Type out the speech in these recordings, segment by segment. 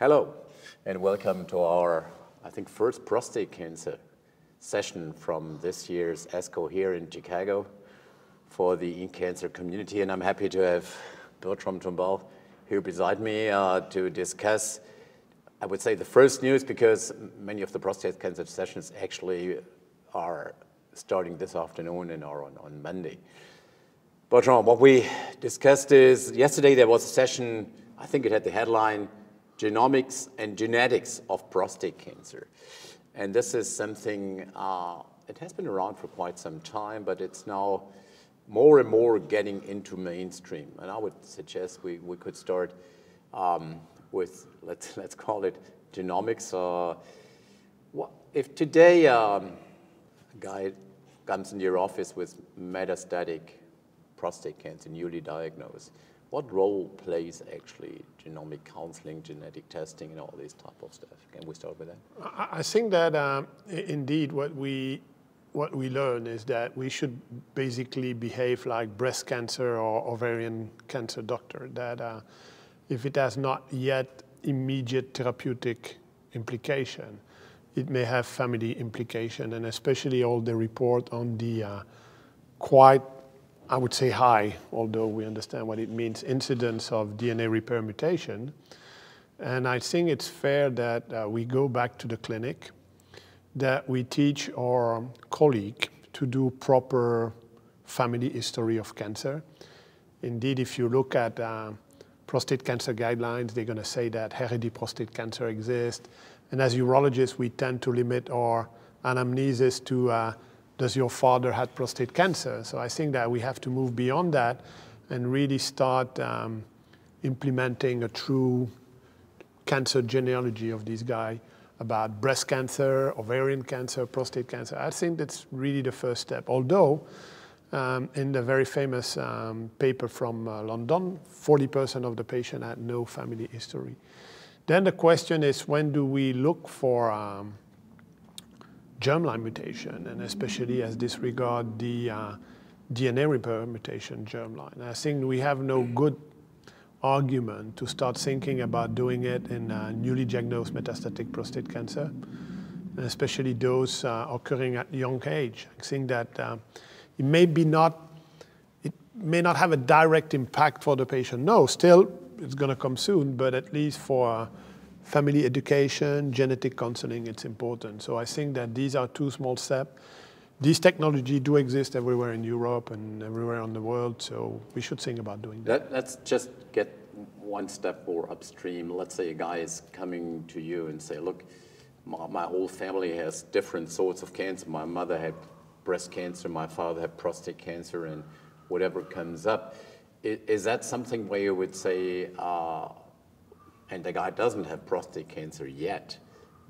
Hello, and welcome to our, I think, first prostate cancer session from this year's ASCO here in Chicago for the ecancer community. And I'm happy to have Bertrand Tombal here beside me to discuss, I would say, the first news, because many of the prostate cancer sessions actually are starting this afternoon and are on Monday. Bertrand, what we discussed is, yesterday there was a session, I think it had the headline, Genomics and Genetics of Prostate Cancer. And this is something, it has been around for quite some time, but it's now more and more getting into mainstream. And I would suggest we could start with, let's call it genomics. If today a guy comes into your office with metastatic prostate cancer, newly diagnosed, what role plays actually genomic counseling, genetic testing, and all this type of stuff? Can we start with that? I think that indeed what we learn is that we should basically behave like breast cancer or ovarian cancer doctor, that if it has not yet immediate therapeutic implication, it may have family implication, and especially all the report on the quite, I would say, high, although we understand what it means, incidence of DNA repair mutation. And I think it's fair that we go back to the clinic, that we teach our colleague to do proper family history of cancer. Indeed, if you look at prostate cancer guidelines, they're going to say that hereditary prostate cancer exists. And as urologists, we tend to limit our anamnesis to does your father have prostate cancer? So I think that we have to move beyond that and really start implementing a true cancer genealogy of this guy about breast cancer, ovarian cancer, prostate cancer. I think that's really the first step. Although, in the very famous paper from London, 40% of the patient had no family history. Then the question is, when do we look for germline mutation, and especially as disregard the DNA repair mutation germline? I think we have no good argument to start thinking about doing it in newly diagnosed metastatic prostate cancer, and especially those occurring at young age. I think that it may not have a direct impact for the patient. No, still it's going to come soon, but at least for family education, genetic counseling, it's important. So I think that these are two small steps. These technologies do exist everywhere in Europe and everywhere in the world, so we should think about doing that. Let's just get one step more upstream. Let's say a guy is coming to you and say, look, my whole family has different sorts of cancer. My mother had breast cancer, my father had prostate cancer, and whatever comes up. Is that something where you would say, and the guy doesn't have prostate cancer yet,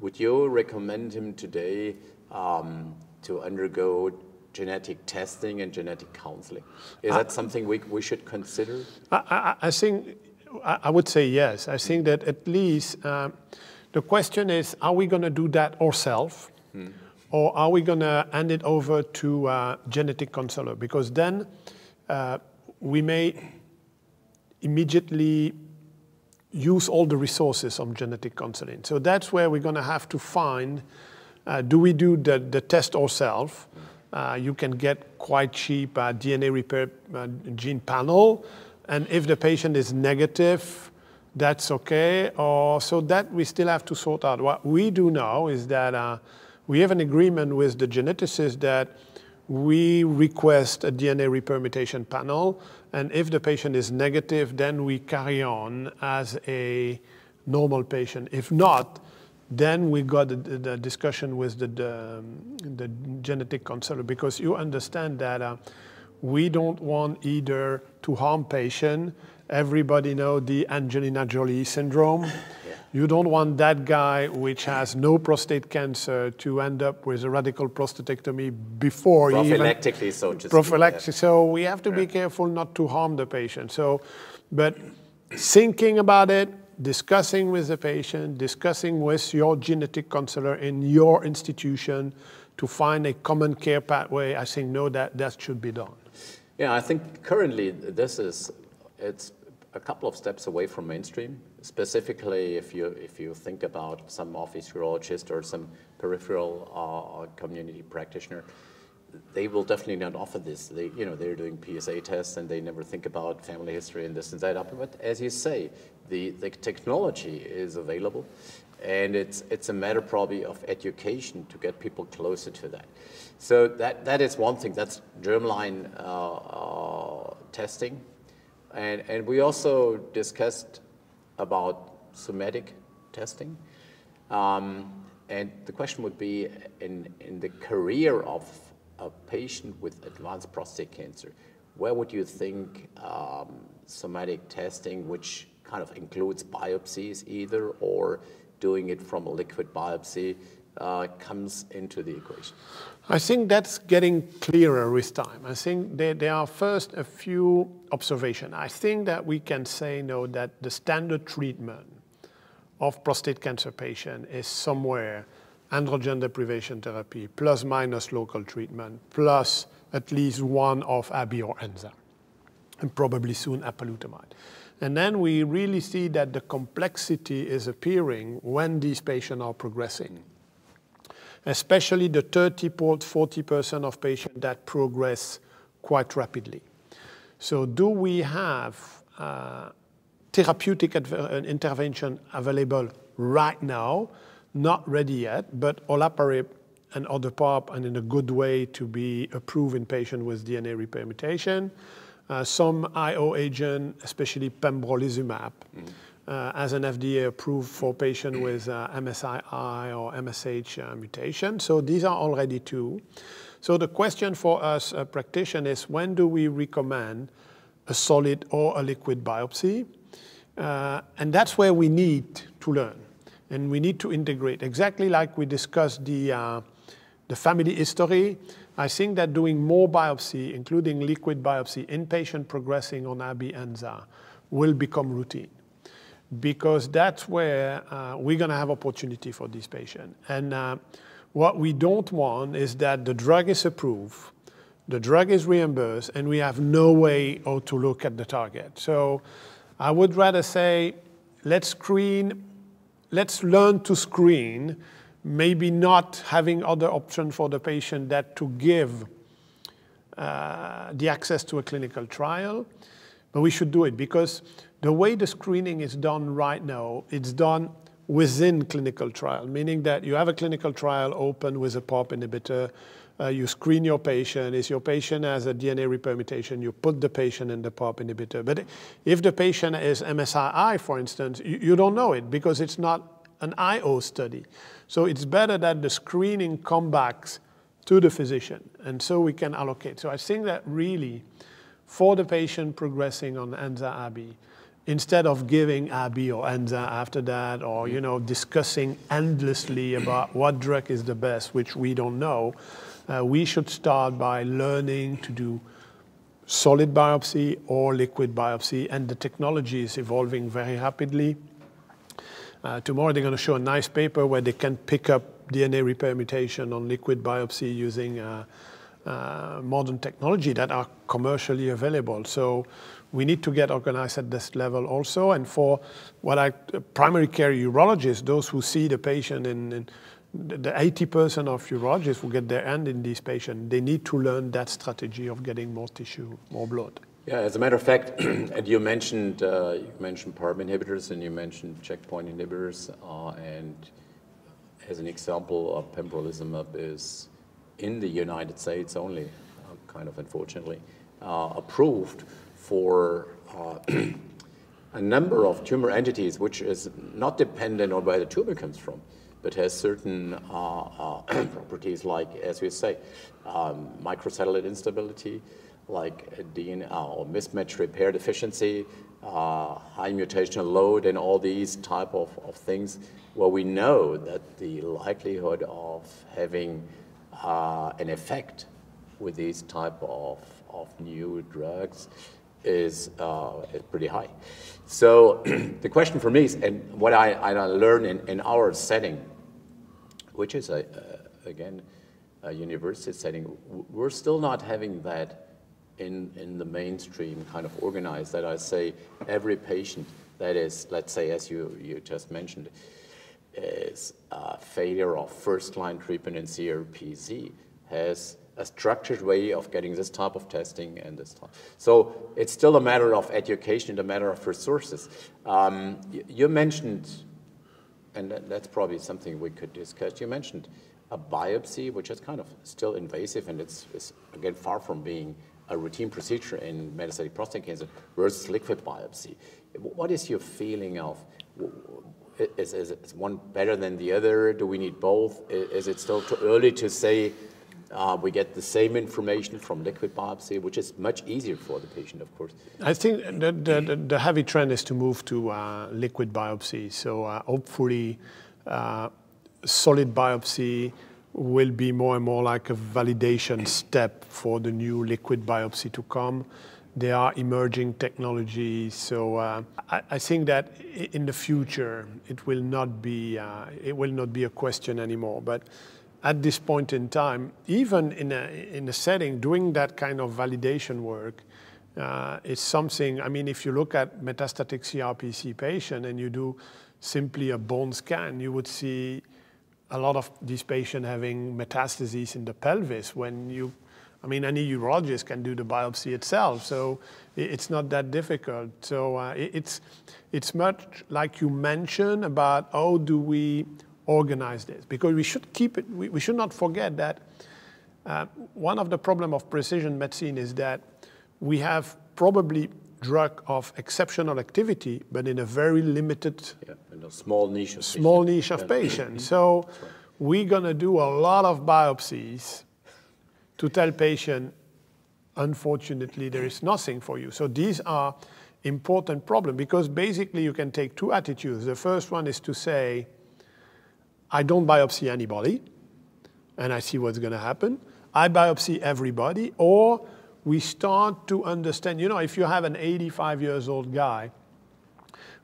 would you recommend him today to undergo genetic testing and genetic counseling? Is that something we should consider? I think, I would say yes. I think that at least the question is, are we going to do that ourselves? Or are we going to hand it over to a genetic counselor? Because then we may immediately use all the resources of genetic counseling. So that's where we're going to have to find, do we do the test ourselves? You can get quite cheap DNA repair gene panel, and if the patient is negative, that's okay. So that we still have to sort out. What we do now is that we have an agreement with the geneticists that we request a DNA repair mutation panel, and if the patient is negative, then we carry on as a normal patient. If not, then we got the discussion with the genetic counselor, because you understand that we don't want either to harm patient. Everybody knows the Angelina Jolie syndrome. You don't want that guy which has no prostate cancer to end up with a radical prostatectomy before prophylactically, so just prophylactic. So we have to be careful not to harm the patient. So, but thinking about it, discussing with the patient, discussing with your genetic counselor in your institution to find a common care pathway, I think that should be done. Yeah, I think currently it's a couple of steps away from mainstream, specifically if you think about some office urologist or some peripheral community practitioner. They will definitely not offer this. They're doing PSA tests and they never think about family history and this and that. But as you say, the technology is available, and it's a matter probably of education to get people closer to that. So that is one thing. That's germline testing, and we also discussed about somatic testing. And the question would be, in the career of a patient with advanced prostate cancer, where would you think somatic testing, which kind of includes biopsies either, or doing it from a liquid biopsy, comes into the equation? I think that's getting clearer with time. I think there are first a few observations. I think that we can say now that the standard treatment of prostate cancer patient is somewhere androgen deprivation therapy plus minus local treatment plus at least one of abi or enza, and probably soon apalutamide. And then we really see that the complexity is appearing when these patients are progressing, especially the 40% of patients that progress quite rapidly. So do we have therapeutic intervention available right now? Not ready yet, but olaparib and other PARP and in a good way to be approved in patients with DNA repair mutation. Some IO agent, especially pembrolizumab, as an FDA approved for patients with MSII or MSH mutation. So these are already two. So the question for us practitioners is, when do we recommend a solid or a liquid biopsy? And that's where we need to learn. And we need to integrate, exactly like we discussed the family history. I think that doing more biopsy, including liquid biopsy, in patient progressing on abi enza, will become routine, because that's where we're going to have opportunity for these patients. And what we don't want is that the drug is approved, the drug is reimbursed, and we have no way how to look at the target. So I would rather say, let's learn to screen, maybe not having other option for the patient that to give the access to a clinical trial, but we should do it, because the way the screening is done right now, it's done within clinical trial, meaning that you have a clinical trial open with a PARP inhibitor, you screen your patient. If your patient has a DNA repair mutation, you put the patient in the PARP inhibitor. But if the patient is MSII, for instance, you don't know it because it's not an IO study. So it's better that the screening comes back to the physician, and so we can allocate. So I think that really, for the patient progressing on enza-abi, instead of giving abi or enza after that, or discussing endlessly about what drug is the best, which we don't know, we should start by learning to do solid biopsy or liquid biopsy, and the technology is evolving very rapidly. Tomorrow they're going to show a nice paper where they can pick up DNA repair mutation on liquid biopsy using modern technology that are commercially available. So we need to get organized at this level also. And for primary care urologists, those who see the patient in the 80% of urologists who get their hand in these patients, they need to learn that strategy of getting more tissue, more blood. Yeah, as a matter of fact, and you mentioned PARP inhibitors and you mentioned checkpoint inhibitors, and as an example, pembrolizumab is in the United States only, kind of unfortunately, approved for a number of tumor entities, which is not dependent on where the tumor comes from, but has certain properties like, as we say, microsatellite instability, like DNA or mismatch repair deficiency, high mutational load, and all these type of things, where we know that the likelihood of having an effect with these type of new drugs is pretty high. So the question for me is, and what I learn in our setting, which is again a university setting, we're still not having that in the mainstream kind of organized that I say every patient that is, let's say, as you just mentioned, is a failure of first-line treatment in CRPC has a structured way of getting this type of testing and this type. So it's still a matter of education and a matter of resources. You mentioned, and that's probably something we could discuss, you mentioned a biopsy, which is kind of still invasive, and it's again far from being a routine procedure in metastatic prostate cancer versus liquid biopsy. What is your feeling of, is one better than the other? Do we need both? Is it still too early to say we get the same information from liquid biopsy, which is much easier for the patient, of course? I think the heavy trend is to move to liquid biopsy. So hopefully solid biopsy will be more and more like a validation step for the new liquid biopsy to come. There are emerging technologies, so I think that in the future it will not be a question anymore. But at this point in time, even in a setting doing that kind of validation work is something. I mean, if you look at metastatic CRPC patient and you do simply a bone scan, you would see a lot of these patients having metastases in the pelvis. Any urologist can do the biopsy itself, so it's not that difficult. So it's much like you mentioned about how do we organize this, because we should keep it. We should not forget that one of the problems of precision medicine is that we have probably drug of exceptional activity, but in a very limited, in a small niche of patients. So we're gonna do a lot of biopsies to tell patient, unfortunately, there is nothing for you. So these are important problems, because basically you can take two attitudes. The first one is to say, I don't biopsy anybody, and I see what's gonna happen. I biopsy everybody, or we start to understand, if you have an 85-year-old guy,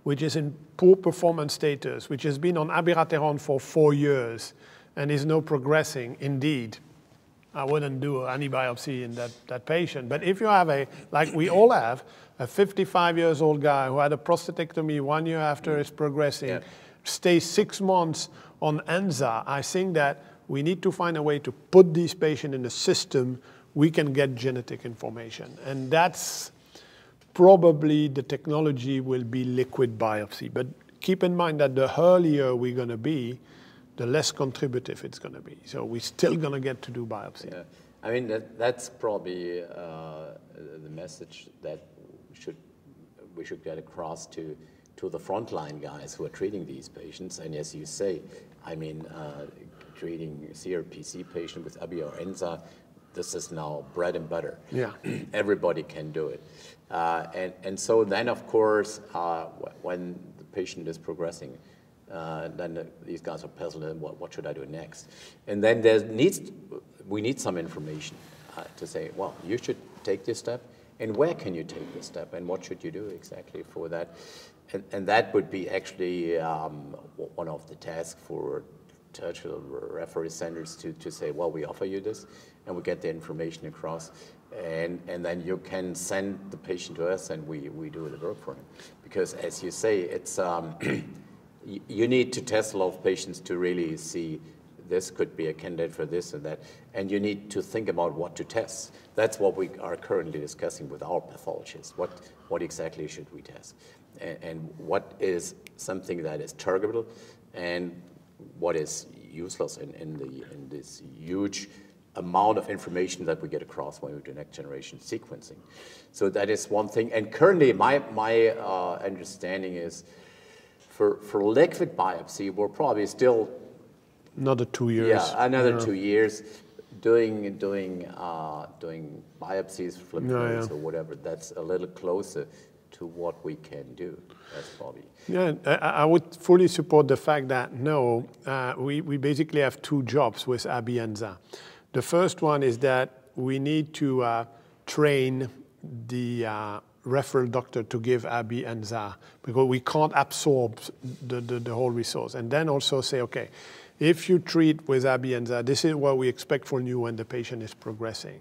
which is in poor performance status, which has been on abiraterone for 4 years and is now progressing, indeed, I wouldn't do any biopsy in that patient. But if you have like we all have, a 55-year-old guy who had a prostatectomy 1 year after it's progressing, stays 6 months on enza, I think that we need to find a way to put these patients in the system we can get genetic information. And that's probably the technology will be liquid biopsy. But keep in mind that the earlier we're gonna be, the less contributive it's gonna be. So we're still gonna get to do biopsy. Yeah. I mean, that's probably the message that we should get across to the frontline guys who are treating these patients. And as you say, I mean, treating CRPC patient with abi or enza, this is now bread and butter. Yeah. Everybody can do it. And so then, of course, when the patient is progressing, then these guys are puzzled, what should I do next? And then we need some information to say, well, you should take this step, and where can you take this step, and what should you do exactly for that? And that would be actually one of the tasks for tertiary reference centers to say, well, we offer you this, and we get the information across, and then you can send the patient to us, and we do the work for him. Because as you say, it's you need to test a lot of patients to really see this could be a candidate for this and that, and you need to think about what to test. That's what we are currently discussing with our pathologists. What exactly should we test? And what is something that is targetable, and what is useless in this huge amount of information that we get across when we do next generation sequencing. So that is one thing. And currently, my understanding is for liquid biopsy, we're probably still another 2 years. Yeah, another 2 years doing biopsies, flip nodes or whatever. That's a little closer to what we can do. That's probably. Yeah, I would fully support the fact that we basically have two jobs with abi enza. The first one is that we need to train the referral doctor to give abi enza, because we can't absorb the whole resource. And then also say, okay, if you treat with abi enza, this is what we expect from you when the patient is progressing.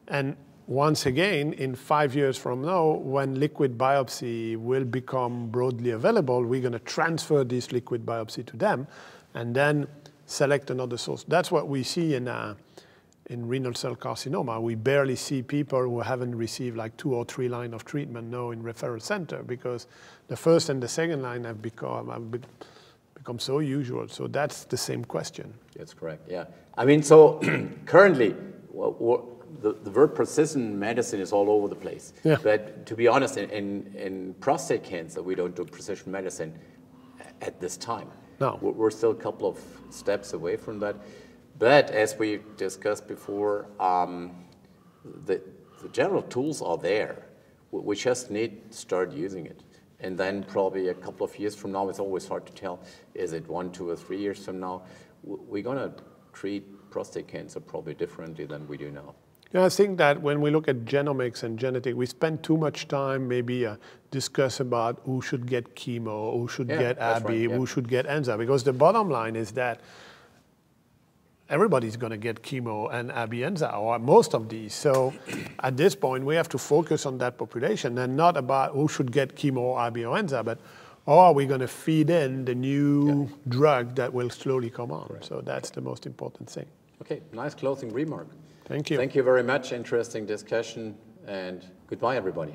And once again, in 5 years from now, when liquid biopsy will become broadly available, we're going to transfer this liquid biopsy to them and then select another source. That's what we see in renal cell carcinoma. We barely see people who haven't received like 2 or 3 lines of treatment now in referral center, because the first and the second line have become so usual. So that's the same question. That's correct, yeah. I mean, so currently, the word precision medicine is all over the place. Yeah. But to be honest, in prostate cancer, we don't do precision medicine at this time. No. We're still a couple of steps away from that. But as we discussed before, the general tools are there. We just need to start using it. And then probably a couple of years from now, it's always hard to tell, is it 1, 2, or 3 years from now, we're going to treat prostate cancer probably differently than we do now. Yeah, I think that when we look at genomics and genetics, we spend too much time maybe discuss about who should get chemo, who should get ABI, who should get enza, because the bottom line is that everybody's going to get chemo and ABI enza, or most of these. So at this point, we have to focus on that population and not about who should get chemo, ABI, or enza, but how are we going to feed in the new drug that will slowly come on. Correct. So that's the most important thing. Okay, nice closing remark. Thank you. Thank you very much. Interesting discussion, and goodbye, everybody.